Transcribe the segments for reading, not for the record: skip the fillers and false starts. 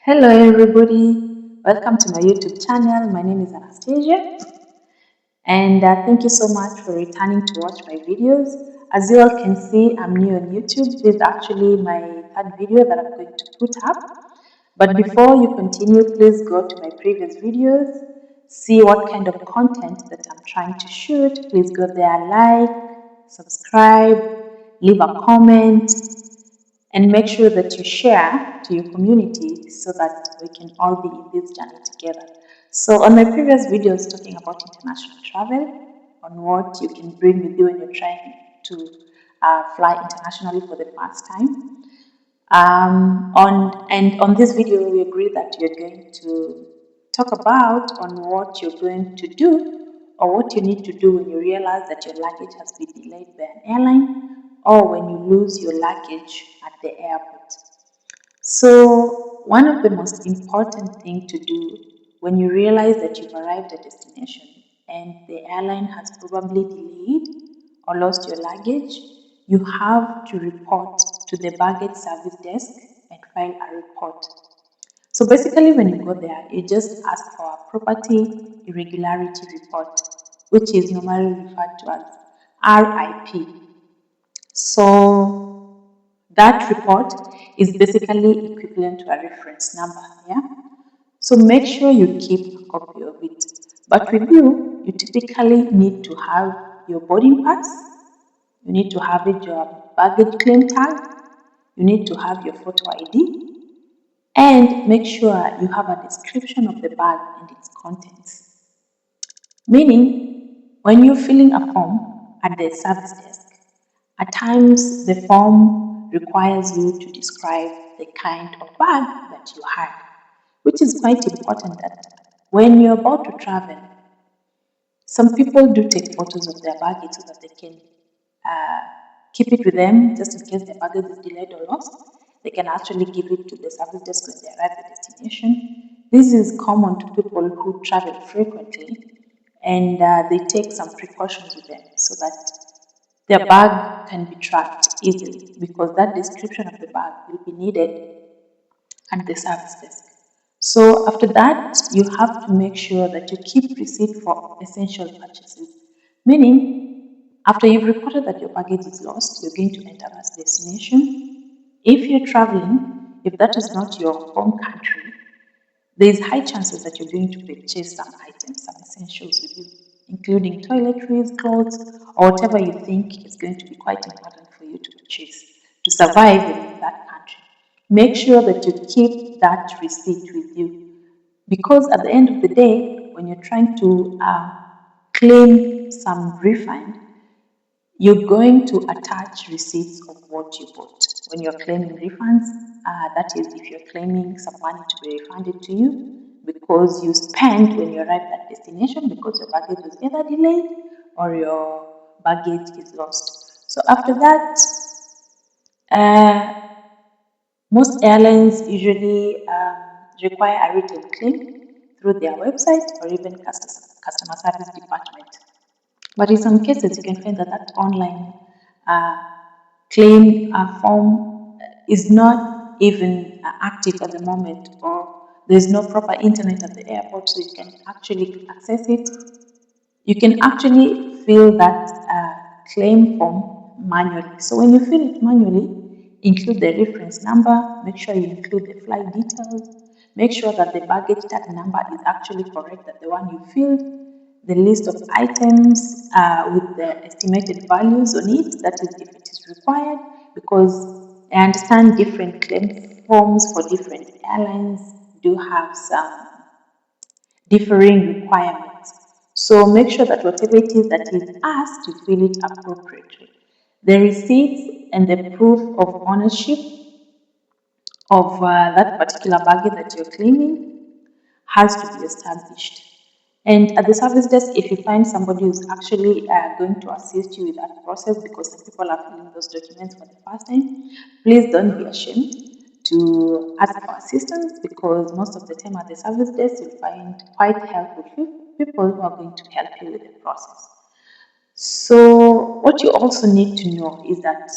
Hello, everybody. Welcome to my YouTube channel. My name is Anastasia, and thank you so much for returning to watch my videos. As you all can see, I'm new on YouTube. This is actually my third video that I'm going to put up. But before you continue, please go to my previous videos, see what kind of content that I'm trying to shoot. Please go there, like, subscribe, leave a comment, and make sure that you share to your community so that we can all be in this journey together. So on my previous videos talking about international travel, on what you can bring with you when you're trying to fly internationally for the first time. On this video, we agree that you're going to talk about on what you're going to do or what you need to do when you realize that your luggage has been delayed by an airline or when you lose your luggage at the airport. So, one of the most important things to do when you realize that you've arrived at destination and the airline has probably delayed or lost your luggage, you have to report to the baggage service desk and file a report. So basically, when you go there, you just ask for a property irregularity report, which is normally referred to as RIP. So that report is basically equivalent to a reference number, yeah? So make sure you keep a copy of it. But with you typically need to have your boarding pass, you need to have your baggage claim tag, you need to have your photo ID, and make sure you have a description of the bag and its contents. Meaning, when you're filling a form at the service desk, at times the form requires you to describe the kind of bag that you had, which is quite important that when you're about to travel, some people do take photos of their baggage so that they can uh, keep it with them just in case their baggage is delayed or lost. They can actually give it to the service desk when they arrive at destination. This is common to people who travel frequently and they take some precautions with them so that their bag can be tracked easily because that description of the bag will be needed at the service desk. So after that, you have to make sure that you keep receipt for essential purchases. Meaning, after you've reported that your baggage is lost, you're going to enter that destination. If you're traveling, if that is not your home country, there's high chances that you're going to purchase some items, some essentials with you, including toiletries, clothes, or whatever you think is going to be quite important for you to purchase to survive in that country. Make sure that you keep that receipt with you because at the end of the day, when you're trying to claim some refund, you're going to attach receipts of what you bought. When you're claiming refunds, that is, if you're claiming some money to be refunded to you because you spent when you arrived at destination because your baggage was either delayed or your baggage is lost. So after that, uh, most airlines usually require a written claim through their website or even customer service department. But in some cases, you can find that that online uh, claim form is not even active at the moment, or there's no proper internet at the airport, so you can actually access it. You can actually fill that claim form manually. So when you fill it manually, include the reference number, make sure you include the flight details, make sure that the baggage tag number is actually correct, that the one you filled, the list of items with the estimated values on it, that is if it is required, because I understand different claim forms for different airlines do have some differing requirements. So make sure that whatever it is that is asked, you fill it appropriately. The receipts and the proof of ownership of that particular baggage that you're claiming has to be established. And at the service desk, if you find somebody who's actually going to assist you with that process, because some people are filling those documents for the first time, please don't be ashamed to ask for assistance because most of the time at the service desk, you'll find quite helpful people who are going to help you with the process. So, what you also need to know is that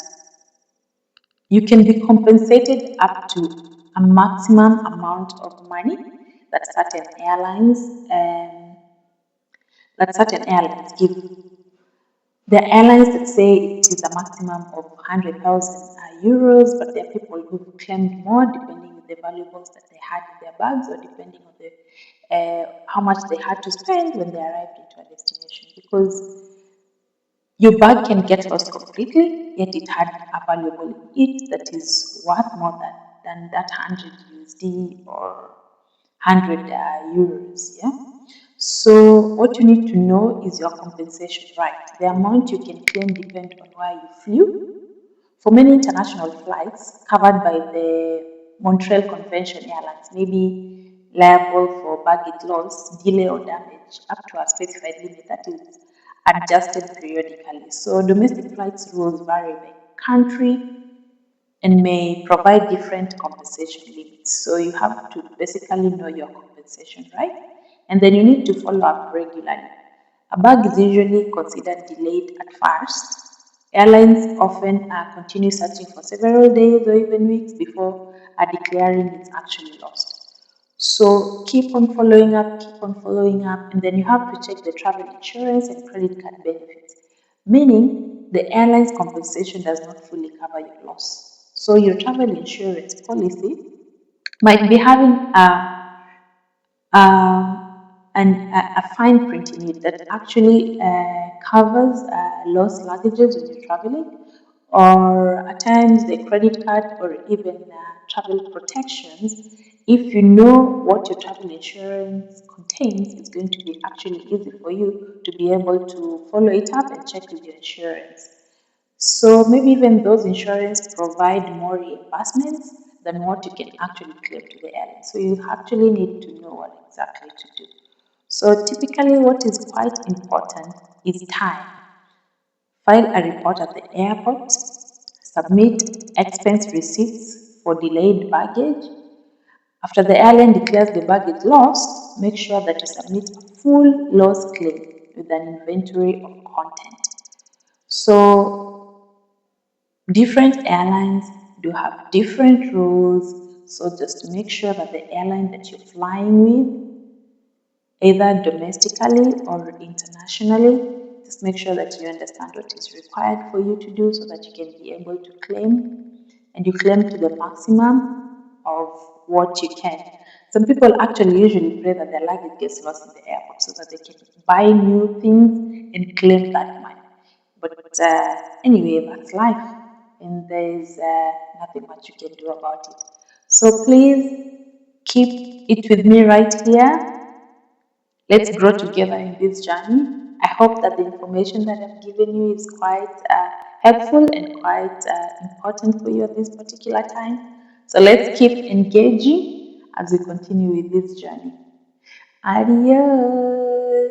you can be compensated up to a maximum amount of money that certain airlines give. There are airlines that say it is a maximum of 100,000 euros, but there are people who've claimed more depending on the valuables that they had in their bags or depending on the how much they had to spend when they arrived into a destination. Because your bag can get lost completely, yet it had a valuable in it that is worth more than that 100 USD or 100 euros. Yeah. So what you need to know is your compensation right. The amount you can claim depend on where you flew. For many international flights covered by the Montreal Convention, airlines may be liable for baggage loss, delay, or damage up to a specified limit that is adjusted periodically. So domestic flights rules vary by country and may provide different compensation limits. So you have to basically know your compensation, right? And then you need to follow up regularly. A bag is usually considered delayed at first. Airlines often continue searching for several days or even weeks before declaring it's actually lost. So keep on following up, and then you have to check the travel insurance and credit card benefits, meaning the airline's compensation does not fully cover your loss. So your travel insurance policy might be having um, a fine print in it that actually covers lost luggages when you're traveling, or at times the credit card or even travel protections. If you know what your travel insurance contains, it's going to be actually easy for you to be able to follow it up and check with your insurance. So maybe even those insurance provide more reimbursements than what you can actually claim to the airline. So you actually need to know what exactly to do. So typically what is quite important is time. File a report at the airport, submit expense receipts for delayed baggage. After the airline declares the baggage lost, make sure that you submit a full loss claim with an inventory of content. So different airlines do have different rules. So just make sure that the airline that you're flying with, either domestically or internationally, just make sure that you understand what is required for you to do so that you can be able to claim, and you claim to the maximum of what you can. Some people actually usually pray that their luggage gets lost in the airport so that they can buy new things and claim that money. But anyway, that's life, and there's nothing much you can do about it. So please keep it with me right here. Let's grow together in this journey. I hope that the information that I've given you is quite helpful and quite important for you at this particular time. So let's keep engaging as we continue with this journey. Adios.